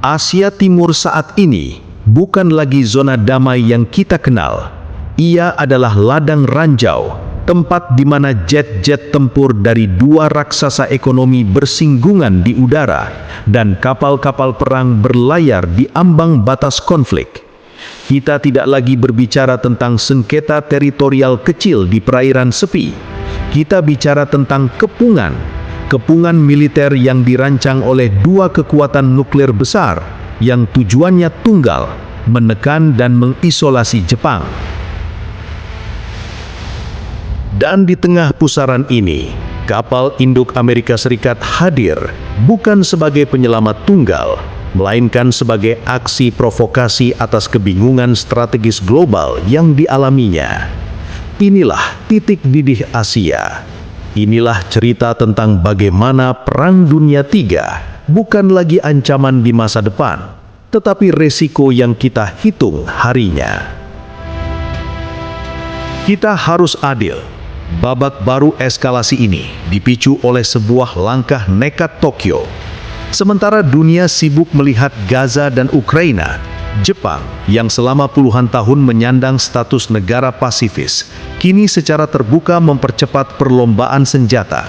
Asia Timur saat ini bukan lagi zona damai yang kita kenal. Ia adalah ladang ranjau, tempat di mana jet-jet tempur dari dua raksasa ekonomi bersinggungan di udara dan kapal-kapal perang berlayar di ambang batas konflik. Kita tidak lagi berbicara tentang sengketa teritorial kecil di perairan sepi. Kita bicara tentang kepungan militer yang dirancang oleh dua kekuatan nuklir besar yang tujuannya tunggal, menekan dan mengisolasi Jepang. Dan di tengah pusaran ini, kapal induk Amerika Serikat hadir bukan sebagai penyelamat tunggal, melainkan sebagai aksi provokasi atas kebingungan strategis global yang dialaminya. Inilah titik didih Asia. Inilah cerita tentang bagaimana Perang Dunia III bukan lagi ancaman di masa depan, tetapi resiko yang kita hitung harinya. Kita harus adil. Babak baru eskalasi ini dipicu oleh sebuah langkah nekat Tokyo. Sementara dunia sibuk melihat Gaza dan Ukraina, Jepang yang selama puluhan tahun menyandang status negara pasifis, kini secara terbuka mempercepat perlombaan senjata.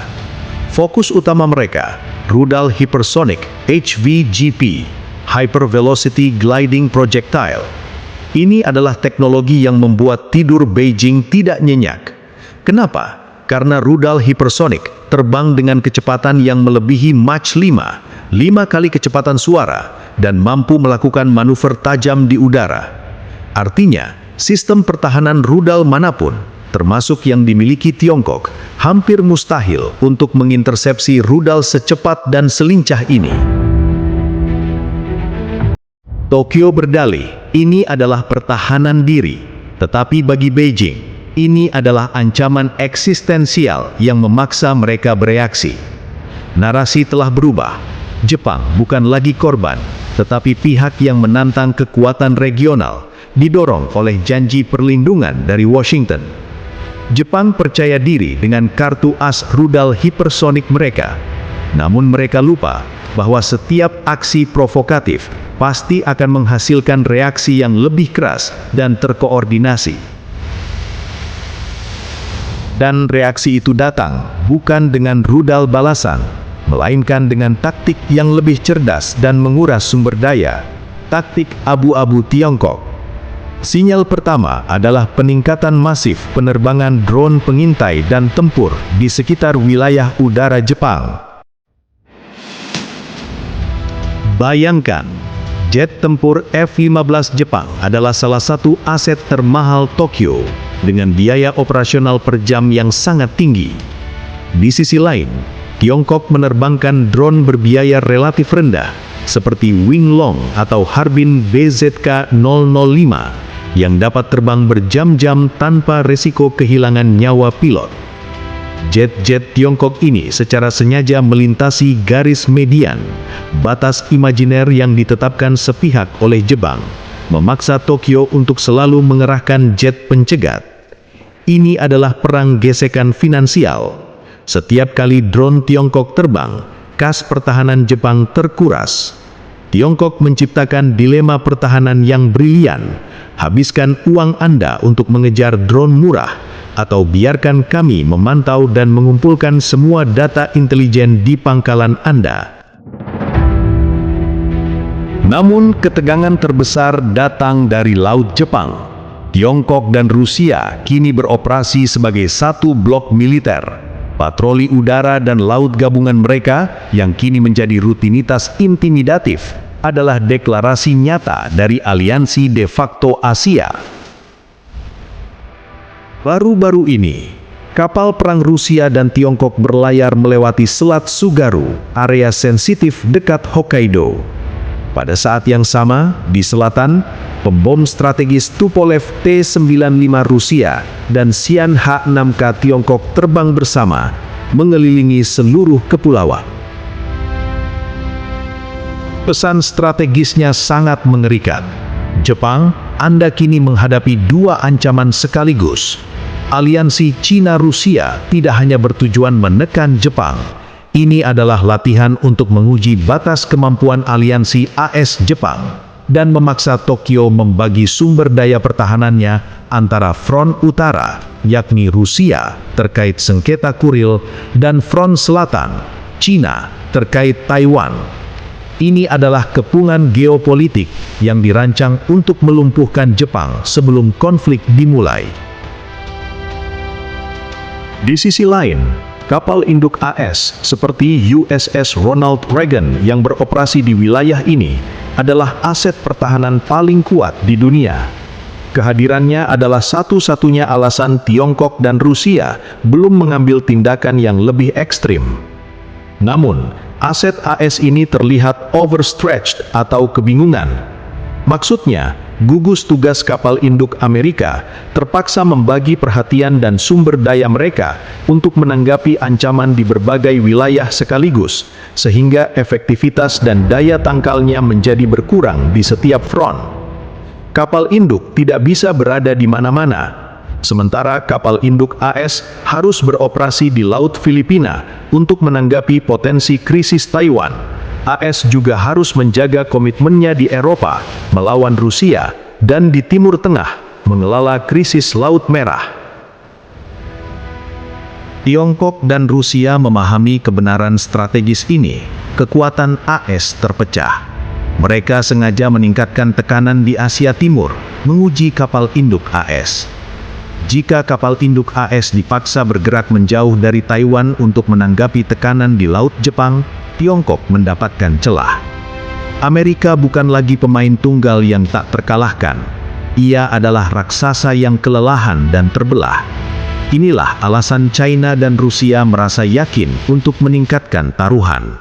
Fokus utama mereka, rudal hypersonic HVGP, Hyper Velocity Gliding Projectile. Ini adalah teknologi yang membuat tidur Beijing tidak nyenyak. Kenapa? Karena rudal hypersonic terbang dengan kecepatan yang melebihi Mach 5 kali kecepatan suara, dan mampu melakukan manuver tajam di udara. Artinya, sistem pertahanan rudal manapun, termasuk yang dimiliki Tiongkok, hampir mustahil untuk mengintersepsi rudal secepat dan selincah ini. Tokyo berdalih, ini adalah pertahanan diri, tetapi bagi Beijing, ini adalah ancaman eksistensial yang memaksa mereka bereaksi. Narasi telah berubah. Jepang bukan lagi korban, tetapi pihak yang menantang kekuatan regional, didorong oleh janji perlindungan dari Washington. Jepang percaya diri dengan kartu as rudal hipersonik mereka. Namun mereka lupa bahwa setiap aksi provokatif pasti akan menghasilkan reaksi yang lebih keras dan terkoordinasi. Dan reaksi itu datang bukan dengan rudal balasan, melainkan dengan taktik yang lebih cerdas dan menguras sumber daya, taktik abu-abu Tiongkok. Sinyal pertama adalah peningkatan masif penerbangan drone pengintai dan tempur di sekitar wilayah udara Jepang. Bayangkan, jet tempur F-15 Jepang adalah salah satu aset termahal Tokyo, dengan biaya operasional per jam yang sangat tinggi. Di sisi lain, Tiongkok menerbangkan drone berbiaya relatif rendah, seperti Winglong atau Harbin BZK-005, yang dapat terbang berjam-jam tanpa resiko kehilangan nyawa pilot. Jet-jet Tiongkok ini secara sengaja melintasi garis median, batas imajiner yang ditetapkan sepihak oleh Jepang, memaksa Tokyo untuk selalu mengerahkan jet pencegat. Ini adalah perang gesekan finansial. Setiap kali drone Tiongkok terbang, kas pertahanan Jepang terkuras. Tiongkok menciptakan dilema pertahanan yang brilian. Habiskan uang Anda untuk mengejar drone murah, atau biarkan kami memantau dan mengumpulkan semua data intelijen di pangkalan Anda. Namun ketegangan terbesar datang dari Laut Jepang. Tiongkok dan Rusia kini beroperasi sebagai satu blok militer. Patroli udara dan laut gabungan mereka yang kini menjadi rutinitas intimidatif adalah deklarasi nyata dari aliansi de facto Asia. Baru-baru ini, kapal perang Rusia dan Tiongkok berlayar melewati Selat Tsugaru, area sensitif dekat Hokkaido. Pada saat yang sama, di selatan, pembom strategis Tupolev T-95 Rusia dan Xi'an H-6K Tiongkok terbang bersama, mengelilingi seluruh kepulauan. Pesan strategisnya sangat mengerikan. Jepang, Anda kini menghadapi dua ancaman sekaligus. Aliansi Cina-Rusia tidak hanya bertujuan menekan Jepang, Ini adalah latihan untuk menguji batas kemampuan aliansi AS-Jepang dan memaksa Tokyo membagi sumber daya pertahanannya antara front utara, yakni Rusia terkait sengketa Kuril, dan front selatan, Cina terkait Taiwan. Ini adalah kepungan geopolitik yang dirancang untuk melumpuhkan Jepang sebelum konflik dimulai. Di sisi lain, kapal induk AS seperti USS Ronald Reagan yang beroperasi di wilayah ini adalah aset pertahanan paling kuat di dunia. Kehadirannya adalah satu-satunya alasan Tiongkok dan Rusia belum mengambil tindakan yang lebih ekstrim. Namun, aset AS ini terlihat overstretched atau kebingungan. Maksudnya, gugus tugas kapal induk Amerika terpaksa membagi perhatian dan sumber daya mereka untuk menanggapi ancaman di berbagai wilayah sekaligus, sehingga efektivitas dan daya tangkalnya menjadi berkurang di setiap front. Kapal induk tidak bisa berada di mana-mana, sementara kapal induk AS harus beroperasi di Laut Filipina untuk menanggapi potensi krisis Taiwan. AS juga harus menjaga komitmennya di Eropa melawan Rusia dan di Timur Tengah mengelola krisis Laut Merah. Tiongkok dan Rusia memahami kebenaran strategis ini. Kekuatan AS terpecah. Mereka sengaja meningkatkan tekanan di Asia Timur, menguji kapal induk AS. Jika kapal induk AS dipaksa bergerak menjauh dari Taiwan untuk menanggapi tekanan di Laut Jepang, Tiongkok mendapatkan celah. Amerika bukan lagi pemain tunggal yang tak terkalahkan. Ia adalah raksasa yang kelelahan dan terbelah. Inilah alasan China dan Rusia merasa yakin untuk meningkatkan taruhan.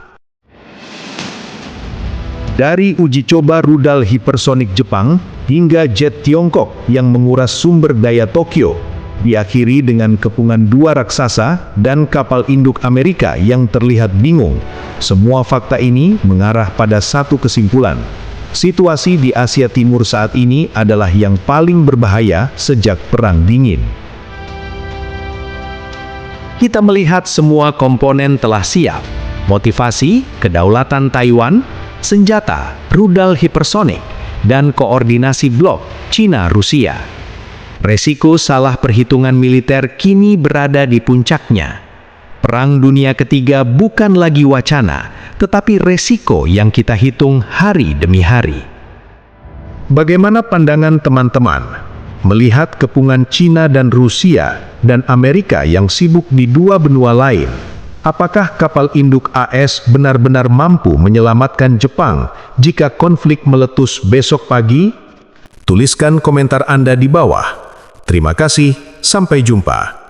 Dari uji coba rudal hipersonik Jepang hingga jet Tiongkok yang menguras sumber daya Tokyo, diakhiri dengan kepungan dua raksasa dan kapal induk Amerika yang terlihat bingung. Semua fakta ini mengarah pada satu kesimpulan. Situasi di Asia Timur saat ini adalah yang paling berbahaya sejak Perang Dingin. Kita melihat semua komponen telah siap. Motivasi, kedaulatan Taiwan, senjata, rudal hipersonik, dan koordinasi blok Cina-Rusia. Resiko salah perhitungan militer kini berada di puncaknya. Perang Dunia Ketiga bukan lagi wacana, tetapi resiko yang kita hitung hari demi hari. Bagaimana pandangan teman-teman melihat kepungan Cina dan Rusia dan Amerika yang sibuk di dua benua lain? Apakah kapal induk AS benar-benar mampu menyelamatkan Jepang jika konflik meletus besok pagi? Tuliskan komentar Anda di bawah. Terima kasih, sampai jumpa.